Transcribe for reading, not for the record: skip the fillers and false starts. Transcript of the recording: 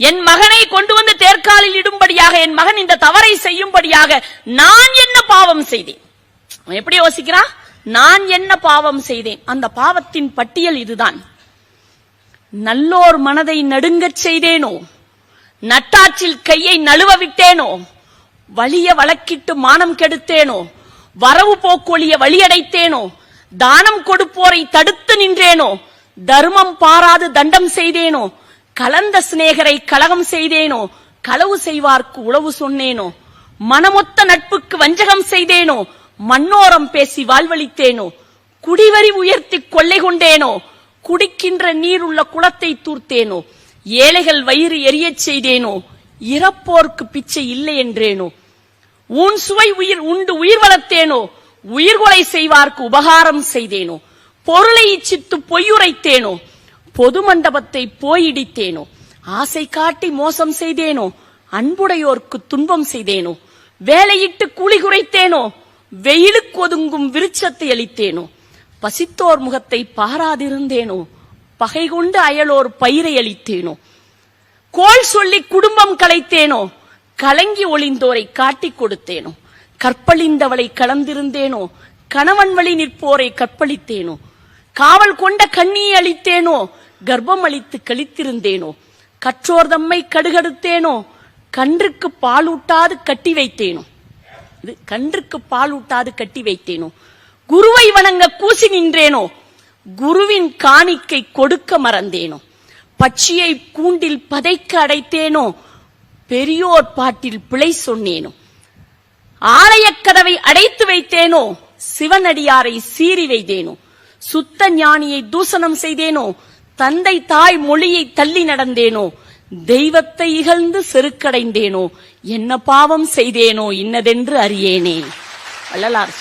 என் மகனை கொண்டு வந்து தேர்காலில் இடும்படியாக, என் மகன் இந்த தவறை செய்யும்படியாக நான் என்ன பாவம் செய்தேன்? எப்படி யோசிக்கிறான்? நான் என்ன பாவம் செய்தேன்? அந்த பாவத்தின் பட்டியல் இதுதான். நல்லோர் மனதை நடுங்கச் செய்தேனோ, நட்டாற்றில் கையை நழுவ விட்டேனோ, வலிய வழக்கிட்டு மானம் கெடுத்தேனோ, வரவு போக்கொழிய வழியடைத்தேனோ, தானம் கொடுப்போரை தடுத்து நின்றேனோ, தர்மம் பாராது தண்டம் செய்தேனோ, கலந்த சிநேகரை கலகம் செய்தேனோ, களவு செய்வார்க்கு உளவு சொன்னேனோ, மனமொத்த நட்புக்கு வஞ்சகம் செய்தேனோ, மண்ணோரம் பேசி வாழ்வழித்தேனோ, குடிவரி உயர்த்தி கொள்ளை கொண்டேனோ, குடிக்கின்ற நீர் உள்ள குளத்தை தூர்த்தேனோ, ஏழைகள் வயிறு எரியச் செய்தேனோ, இறப்போர்க்கு பிச்சை இல்லை என்றேனோ, ஊன் சுவை உயிர் உண்டு உயிர் வளர்த்தேனோ, உயிர்கொலை செய்வார்க்கு உபகாரம் செய்தேனோ, பொருளை இச்சித்து பொய்யுரைத்தேனோ, பொது மண்டபத்தை போயிடித்தேனோ, ஆசை காட்டி மோசம் செய்தேனோ, அன்புடையோர்க்கு துன்பம் செய்தேனோ, வேலையிட்டு கூலி குறைத்தேனோ, வெயிலுக்கு ஒதுங்கும் விருட்சத்தை அளித்தேனோ, பசித்தோர் முகத்தை பாராதிருந்தேனோ, பகை கொண்டு அயலோர் பயிரை அளித்தேனோ, கோள் சொல்லி குடும்பம் கலைத்தேனோ, கலங்கி ஒளிந்தோரை காட்டிக் கொடுத்தேனோ, கற்பழிந்தவளை கலந்திருந்தேனோ, கணவன் வழி நிற்போரை கற்பழித்தேனோ, காவல் கொண்ட கண்ணியை அளித்தேனோ, கர்ப்பம் அளித்து கழித்திருந்தேனோ, கற்றோர் தம்மை கடுகடுத்தேனோ, கன்றுக்கு பாலூட்டாது கட்டி வைத்தேனோ, இது கன்றுக்கு பாலூட்டாது கட்டி வைத்தேனோ, குருவை வணங்க கூசி நின்றேனோ, குருவின் காணிக்கை கொடுக்க மறந்தேனோ, பட்சியை கூண்டில் பதைக்க அடைத்தேனோ, பெரியோர் பாட்டில் பிழை சொன்னேனோ, ஆலயக் கதவை அடைத்து வைத்தேனோ, சிவனடியாரை சீறி வைத்தேனோ, சுத்த ஞானியை தூசணம் செய்தேனோ, தந்தை தாய் மொழியை தள்ளி நடந்தேனோ, தெய்வத்தை இகழ்ந்து செருக்கடைந்தேனோ, என்ன பாவம் செய்தேனோ இன்னதென்று அறியேனே. வள்ளலார் சொல்.